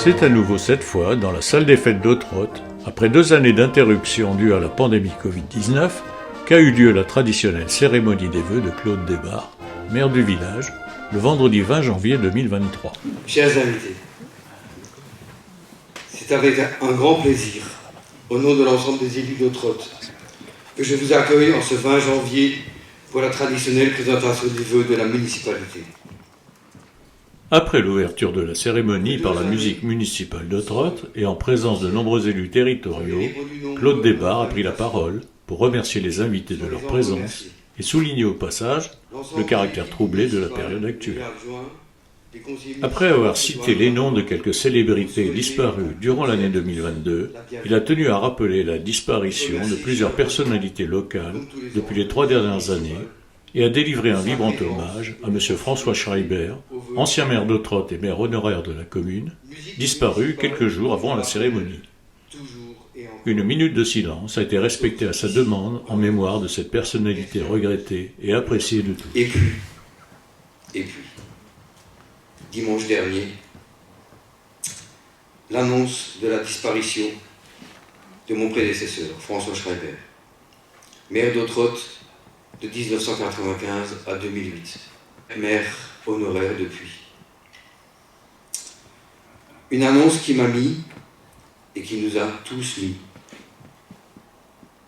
C'est à nouveau cette fois dans la salle des fêtes d'Ottrott, après 2 années d'interruption due à la pandémie Covid-19, qu'a eu lieu la traditionnelle cérémonie des vœux de Claude Desbarres, maire du village, le vendredi 20 janvier 2023. Chers invités, c'est avec un grand plaisir, au nom de l'ensemble des élus d'Ottrott, que je vous accueille en ce 20 janvier pour la traditionnelle présentation des vœux de la municipalité. Après l'ouverture de la cérémonie par la musique municipale d'Ottrott et en présence de nombreux élus territoriaux, Claude Desbarres a pris la parole pour remercier les invités de leur présence et souligner au passage le caractère troublé de la période actuelle. Après avoir cité les noms de quelques célébrités disparues durant l'année 2022, il a tenu à rappeler la disparition de plusieurs personnalités locales depuis les 3 dernières années et a délivré un vibrant hommage à M. François Schreiber, ancien maire d'Ottrott et maire honoraire de la commune, disparu quelques jours avant la cérémonie. Une minute de silence a été respectée à sa demande en mémoire de cette personnalité regrettée et appréciée de tous. Et puis, dimanche dernier, l'annonce de la disparition de mon prédécesseur, François Schreiber, maire d'Ottrott de 1995 à 2008, maire honoraire depuis. Une annonce qui m'a mis et qui nous a tous mis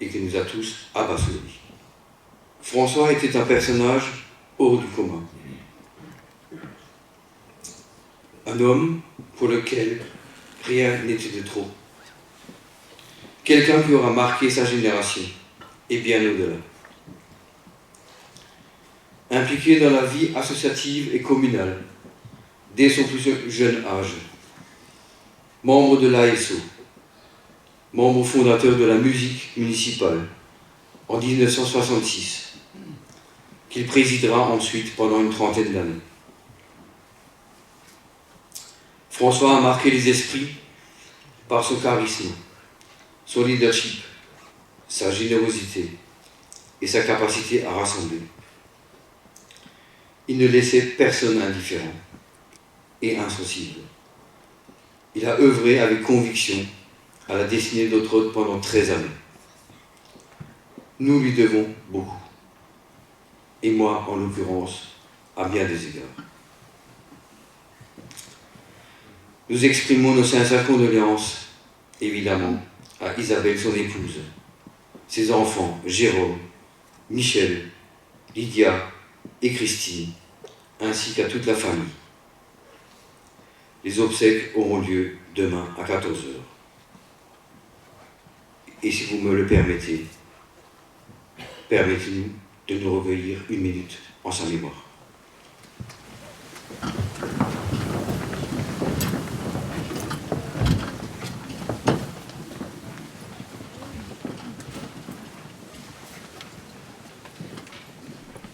et qui nous a tous abasourdis. François était un personnage hors du commun. Un homme pour lequel rien n'était de trop. Quelqu'un qui aura marqué sa génération et bien au-delà. Impliqué dans la vie associative et communale dès son plus jeune âge. Membre de l'ASO, membre fondateur de la musique municipale en 1966, qu'il présidera ensuite pendant une 30aine d'années. François a marqué les esprits par son charisme, son leadership, sa générosité et sa capacité à rassembler. Il ne laissait personne indifférent et insensible. Il a œuvré avec conviction à la destinée d'Ottrott pendant 13 années. Nous lui devons beaucoup. Et moi, en l'occurrence, à bien des égards. Nous exprimons nos sincères condoléances, évidemment, à Isabelle, son épouse, ses enfants, Jérôme, Michel, Lydia et Christine, ainsi qu'à toute la famille. Les obsèques auront lieu demain à 14 h. Et si vous me le permettez, permettez-nous de nous recueillir une minute en sa mémoire.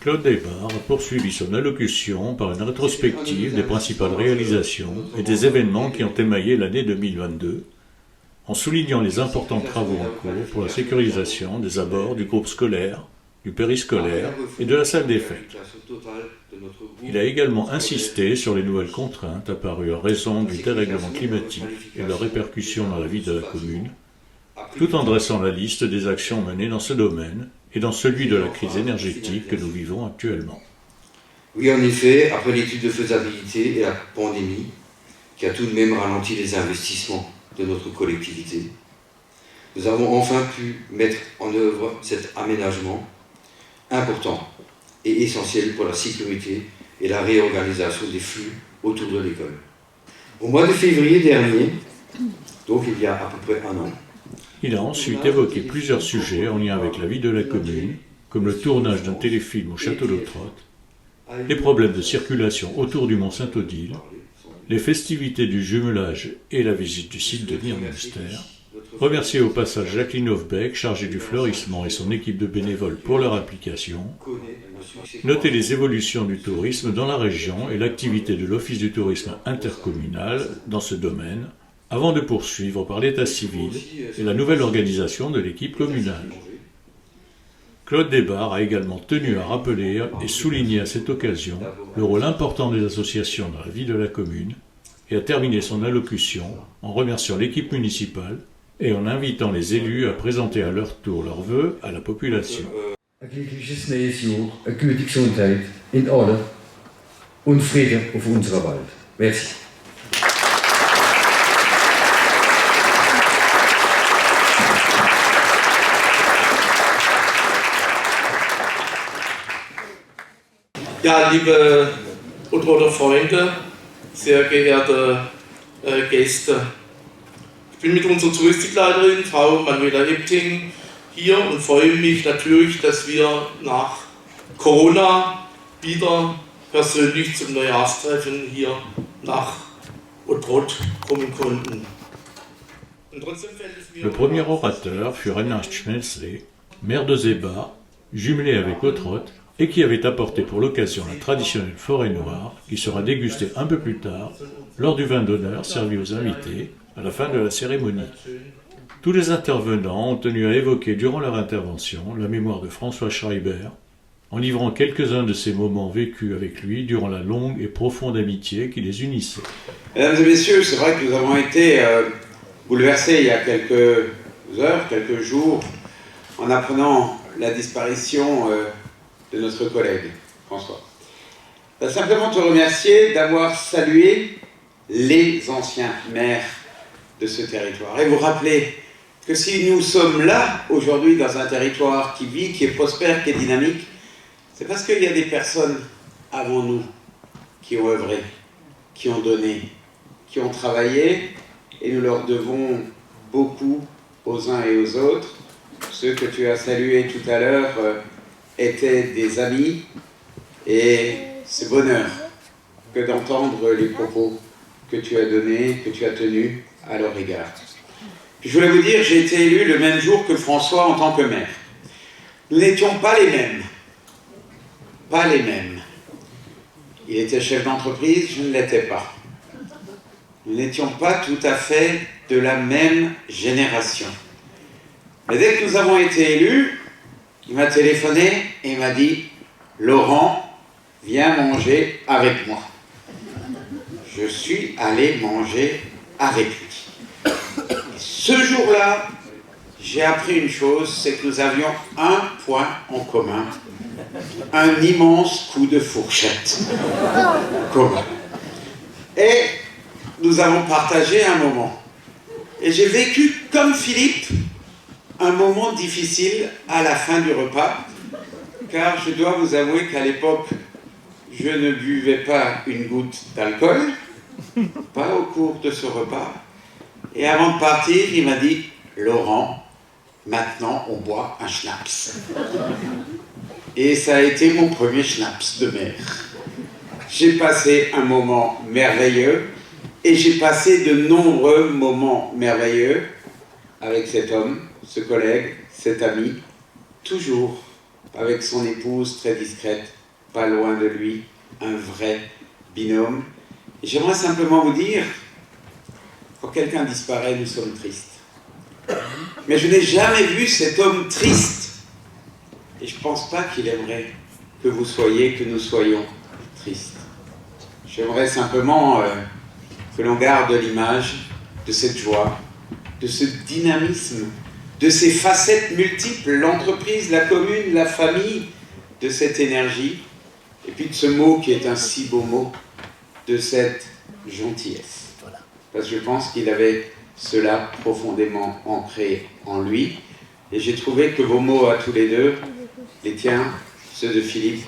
Claude Desbarres a poursuivi son allocution par une rétrospective des principales réalisations et des événements qui ont émaillé l'année 2022, en soulignant les importants travaux en cours pour la sécurisation des abords du groupe scolaire, du périscolaire et de la salle des fêtes. Il a également insisté sur les nouvelles contraintes apparues en raison du dérèglement climatique et de leurs répercussions dans la vie de la commune, tout en dressant la liste des actions menées dans ce domaine et dans celui de la crise énergétique que nous vivons actuellement. Oui, en effet, après l'étude de faisabilité et la pandémie, qui a tout de même ralenti les investissements de notre collectivité, nous avons enfin pu mettre en œuvre cet aménagement important et essentiel pour la sécurité et la réorganisation des flux autour de l'école. Au mois de février dernier, donc il y a à peu près un an, il a ensuite évoqué plusieurs sujets en lien avec la vie de la commune, comme le tournage d'un téléfilm au château d'Ottrott, les problèmes de circulation autour du mont Saint-Odile, les festivités du jumelage et la visite du site de Niedermünster, remercier au passage Jacqueline Hofbeck, chargée du fleurissement et son équipe de bénévoles pour leur implication, noter les évolutions du tourisme dans la région et l'activité de l'Office du tourisme intercommunal dans ce domaine, avant de poursuivre par l'état civil et la nouvelle organisation de l'équipe communale. Claude Desbarres a également tenu à rappeler et souligner à cette occasion le rôle important des associations dans la vie de la commune, et a terminé son allocution en remerciant l'équipe municipale et en invitant les élus à présenter à leur tour leurs vœux à la population. Ein glückliches neues Jahr, eine gute Gesundheit in allem und Frieden auf unserer Welt. Merci. Ja, liebe Utrechter Freunde, sehr geehrte Gäste. Ich bin mit unserer Touristikleiterin, Frau Manuela Epting, hier und freue mich natürlich, dass wir nach Corona wieder persönlich zum Neujahrstreffen hier nach Utrecht kommen konnten. Le premier orateur fut Reinhard Schmelzle, maire de Zeba, jumelé avec Ottrott, et qui avait apporté pour l'occasion la traditionnelle forêt noire, qui sera dégustée un peu plus tard, lors du vin d'honneur servi aux invités, à la fin de la cérémonie. Tous les intervenants ont tenu à évoquer durant leur intervention la mémoire de François Schreiber, en livrant quelques-uns de ces moments vécus avec lui durant la longue et profonde amitié qui les unissait. Mesdames et messieurs, c'est vrai que nous avons été bouleversés il y a quelques heures, quelques jours, en apprenant la disparition de notre collègue, François. Je vais simplement te remercier d'avoir salué les anciens maires de ce territoire et vous rappeler que si nous sommes là aujourd'hui dans un territoire qui vit, qui est prospère, qui est dynamique, c'est parce qu'il y a des personnes avant nous qui ont œuvré, qui ont donné, qui ont travaillé, et nous leur devons beaucoup aux uns et aux autres. Ceux que tu as salués tout à l'heure étaient des amis, et c'est bonheur que d'entendre les propos que tu as donnés, que tu as tenus à leur égard. Puis je voulais vous dire, j'ai été élu le même jour que François en tant que maire. Nous n'étions pas les mêmes. Pas les mêmes. Il était chef d'entreprise, je ne l'étais pas. Nous n'étions pas tout à fait de la même génération. Mais dès que nous avons été élus, il m'a téléphoné et il m'a dit « Laurent, viens manger avec moi ». Je suis allé manger avec lui. Et ce jour-là, j'ai appris une chose, c'est que nous avions un point en commun, un immense coup de fourchette commun. Et nous avons partagé un moment. Et j'ai vécu, comme Philippe, un moment difficile à la fin du repas, car je dois vous avouer qu'à l'époque, je ne buvais pas une goutte d'alcool, pas au cours de ce repas. Et avant de partir, il m'a dit « Laurent, maintenant on boit un schnapps ». Et ça a été mon premier schnapps de maire. J'ai passé un moment merveilleux, et j'ai passé de nombreux moments merveilleux avec cet homme, ce collègue, cet ami, toujours avec son épouse très discrète, pas loin de lui, un vrai binôme. Et j'aimerais simplement vous dire, quand quelqu'un disparaît, nous sommes tristes. Mais je n'ai jamais vu cet homme triste. Et je ne pense pas qu'il aimerait que vous soyez, que nous soyons tristes. J'aimerais simplement que l'on garde l'image de cette joie, de ce dynamisme, de ces facettes multiples, l'entreprise, la commune, la famille, de cette énergie, et puis de ce mot qui est un si beau mot, de cette gentillesse. Parce que je pense qu'il avait cela profondément ancré en lui, et j'ai trouvé que vos mots à tous les deux, les tiens, ceux de Philippe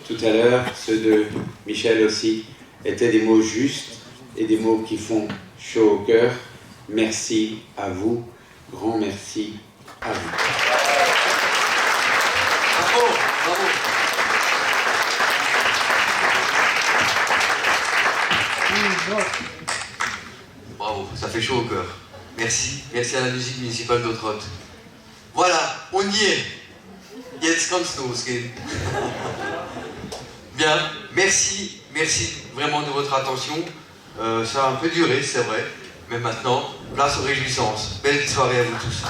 tout à l'heure, ceux de Michel aussi, étaient des mots justes et des mots qui font chaud au cœur. Merci à vous, grand merci à vous. Bravo, bravo. Bravo, ça fait chaud au cœur. Merci, merci à la musique municipale d'Ottrott. Voilà, on y est. Jetzt kannst du losgehen. Bien, merci vraiment de votre attention. Ça a un peu duré, c'est vrai, mais maintenant, place aux réjouissances. Belle soirée à vous tous.